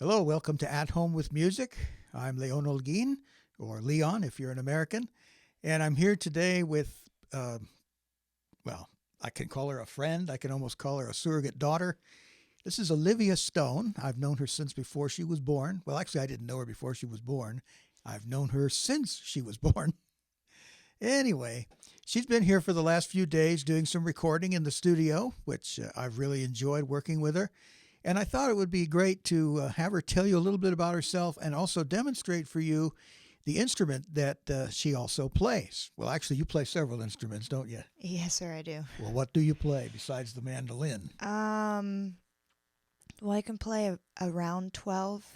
Hello, welcome to At Home with Music. I'm Leon Olguin, or Leon if you're an American, and I'm here today with, well, I can call her a friend. I can almost call her a surrogate daughter. This is Olivia Stone. I've known her since before she was born. Well, actually, I didn't know her before she was born. I've known her since she was born. Anyway, she's been here for the last few days doing some recording in the studio, which I've really enjoyed working with her. And I thought it would be great to have her tell you a little bit about herself and also demonstrate for you the instrument that she also plays. Well, actually, you play several instruments, don't you? Yes, sir, I do. Well, what do you play besides the mandolin? Well, I can play around 12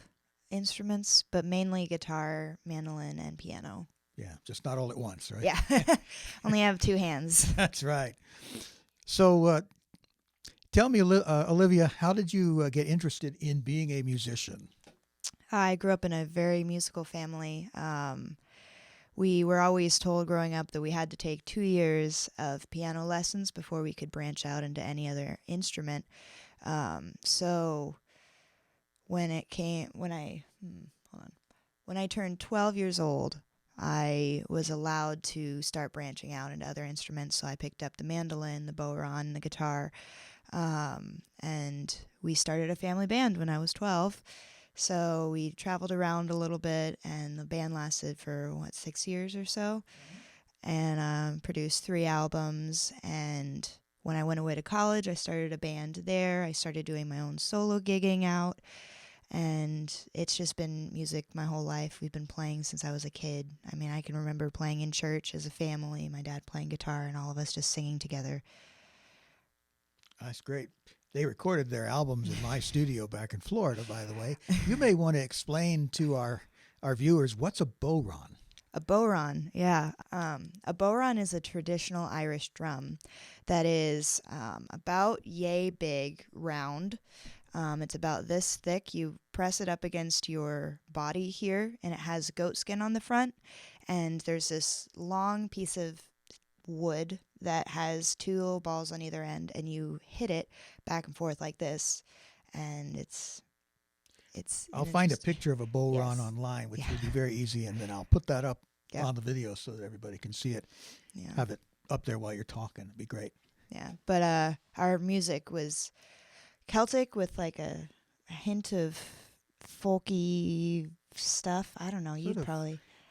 instruments, but mainly guitar, mandolin, and piano. Yeah, just not all at once, right? Yeah. Only have two hands. That's right. So tell me, Olivia, how did you get interested in being a musician? I grew up in a very musical family. We were always told growing up that we had to take 2 years of piano lessons before we could branch out into any other instrument. So when it came, when I turned 12 years old, I was allowed to start branching out into other instruments. So I picked up the mandolin, the bodhrán, the guitar, and we started a family band when I was 12. So we traveled around a little bit, and the band lasted for 6 years or so, and produced 3 albums. And when I went away to college, I started a band there. I started doing my own solo gigging out, and it's just been music my whole life. We've been playing since I was a kid. I mean, I can remember playing in church as a family, my dad playing guitar, and all of us just singing together. That's great. They recorded their albums in my studio back in Florida, by the way. You may want to explain to our viewers what's a bodhrán. A bodhrán, yeah. A bodhrán is a traditional Irish drum that is about yay big, round. It's about this thick. You press it up against your body here, and it has goat skin on the front. And there's this long piece of wood that has 2 little balls on either end, and you hit it back and forth like this, and it's I'll find a picture of a bodhrán online, which will be very easy, and then I'll put that up on the video so that everybody can see it. Yeah. Have it up there while you're talking. It'd be great. Yeah, but our music was Celtic with like a hint of folky stuff. I don't know.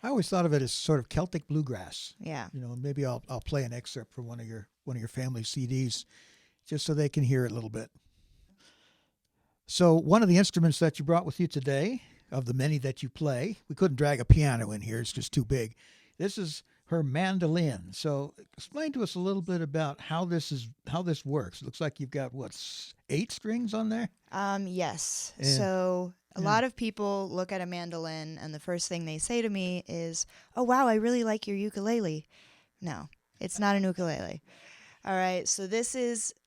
I always thought of it as sort of Celtic bluegrass. Yeah. You know, maybe I'll play an excerpt from one of your family CDs, just so they can hear it a little bit. So one of the instruments that you brought with you today, of the many that you play, we couldn't drag a piano in here; it's just too big. This is her mandolin. So explain to us a little bit about how this works. It looks like you've got 8 strings on there. Yes. So a lot of people look at a mandolin, and the first thing they say to me is, "Oh wow, I really like your ukulele." No, it's not an ukulele. All right. So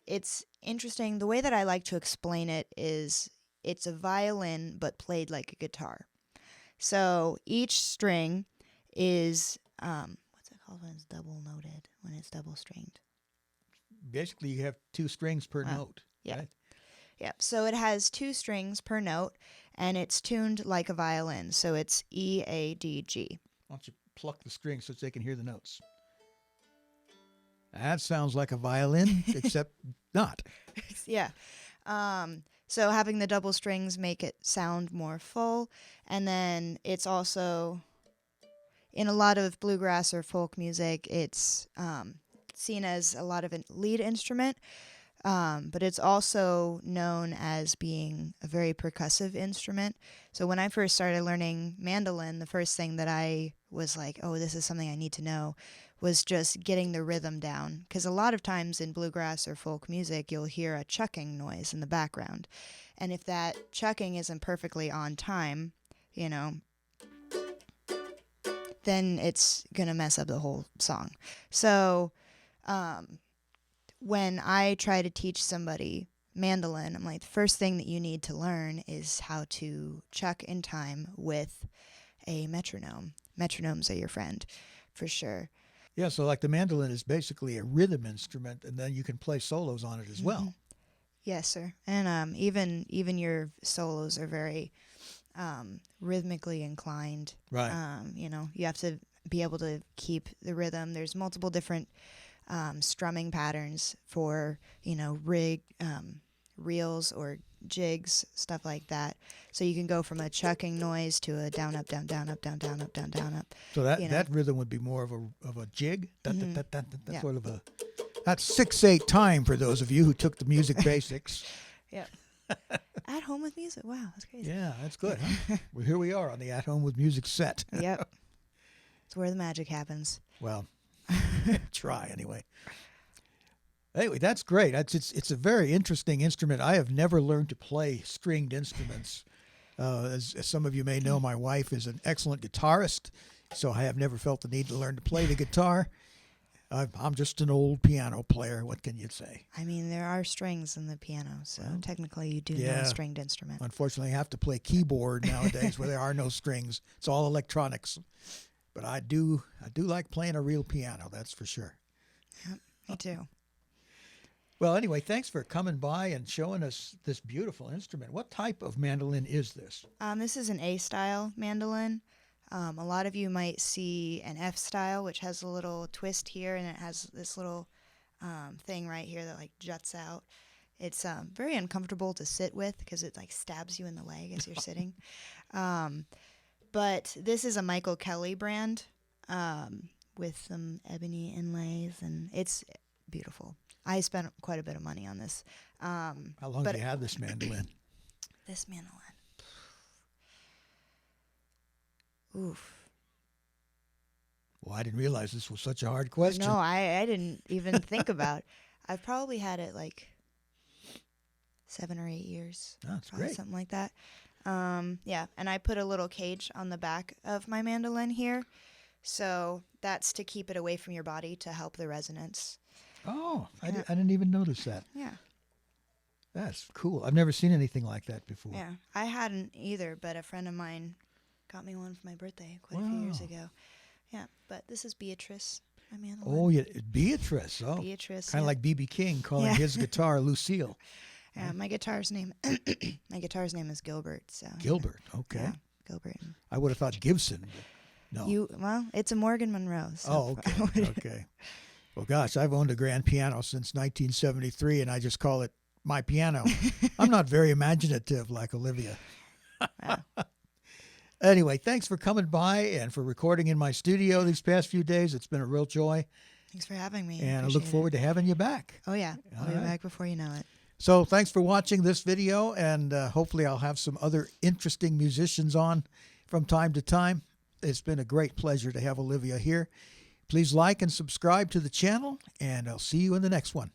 it's interesting. The way that I like to explain it is it's a violin but played like a guitar. So each string is what's it called when it's double noted, when it's double stringed? Basically, you have 2 strings per note. Yeah. Right? Yeah. So it has 2 strings per note, and it's tuned like a violin. So it's E, A, D, G. Why don't you pluck the strings so they can hear the notes? That sounds like a violin, except not. Yeah. So having the double strings make it sound more full, and then it's also, in a lot of bluegrass or folk music, it's seen as a lot of a lead instrument, but it's also known as being a very percussive instrument. So when I first started learning mandolin, the first thing that I was like, oh, this is something I need to know, was just getting the rhythm down. Because a lot of times in bluegrass or folk music, you'll hear a chucking noise in the background. And if that chucking isn't perfectly on time, then it's going to mess up the whole song. So when I try to teach somebody mandolin, I'm like, the first thing that you need to learn is how to chuck in time with a metronome. Metronomes are your friend, for sure. Yeah, so like the mandolin is basically a rhythm instrument, and then you can play solos on it as well. Yes, sir. And even your solos are very rhythmically inclined. Right. You have to be able to keep the rhythm. There's multiple different strumming patterns for reels or jigs, stuff like that. So you can go from a chucking noise to a down up down down up down down up down down up. So that rhythm would be more of a jig. That's sort of a that's 6/8 time for those of you who took the music basics. Yep. At home with music. Wow, that's crazy. Yeah, that's good. Huh? Well, here we are on the At Home with Music set. Yep. It's where the magic happens. Well, try anyway. Anyway, that's great. It's a very interesting instrument. I have never learned to play stringed instruments. As some of you may know, my wife is an excellent guitarist, so I have never felt the need to learn to play the guitar. I'm just an old piano player. What can you say? I mean, there are strings in the piano, so technically you do know Yeah. a stringed instrument. Unfortunately, I have to play keyboard nowadays where there are no strings. It's all electronics. But I do like playing a real piano, that's for sure. Yep, me too. Well, anyway, thanks for coming by and showing us this beautiful instrument. What type of mandolin is this? This is an A-style mandolin. A lot of you might see an F-style, which has a little twist here, and it has this little thing right here that like juts out. It's very uncomfortable to sit with because it like stabs you in the leg as you're sitting. But this is a Michael Kelly brand with some ebony inlays, and it's beautiful. I spent quite a bit of money on this. How long have you had this mandolin? This mandolin. Oof. Well, I didn't realize this was such a hard question. No, I didn't even think about it. I've probably had it like 7 or 8 years. That's Probably great. something like that. Yeah, and I put a little cage on the back of my mandolin here. So that's to keep it away from your body to help the resonance. Oh, I Yeah. didn't even notice that. Yeah. That's cool. I've never seen anything like that before. Yeah. I hadn't either, but a friend of mine got me one for my birthday quite a few years Wow. ago. Yeah, but this is Beatrice, my mandolin. Oh, yeah, Beatrice. Oh, Beatrice. kind of yeah. like B.B. King calling Yeah. his guitar Lucille. Yeah, my guitar's name is Gilbert. So Gilbert. Okay. Yeah, Gilbert. I would have thought Gibson. But no. Well, it's a Morgan Monroe. So Oh, okay. Okay. Well, gosh, I've owned a grand piano since 1973, and I just call it my piano. I'm not very imaginative like Olivia. Wow. Anyway, thanks for coming by and for recording in my studio these past few days. It's been a real joy, Thanks for having me. and I look Appreciate forward to having you back. it. Oh yeah, I'll All be right. back before you know it. So thanks for watching this video, and hopefully I'll have some other interesting musicians on from time to time. It's been a great pleasure to have Olivia here. Please like and subscribe to the channel, and I'll see you in the next one.